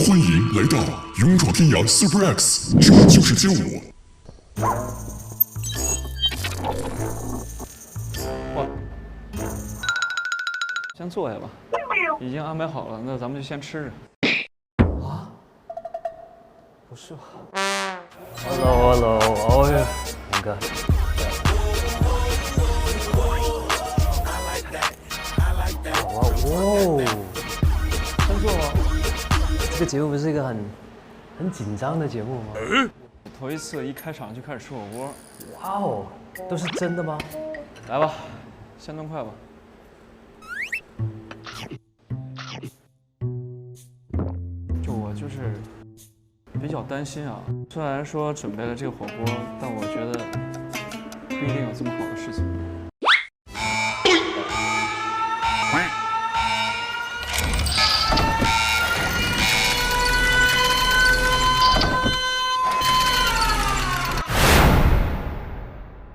欢迎来到勇闯天涯 Super X， 这就是街舞。哇，先坐下吧，已经安排好了，那咱们就先吃着。啊？不是吧 ？Hello， 哦呀，龙哥。哇，先坐吧。这个节目不是一个很紧张的节目吗？头一次一开场就开始吃火锅。哇哦，都是真的吗？来吧，先动筷吧。就是比较担心啊，虽然说准备了这个火锅，但我觉得不一定有这么好的事情。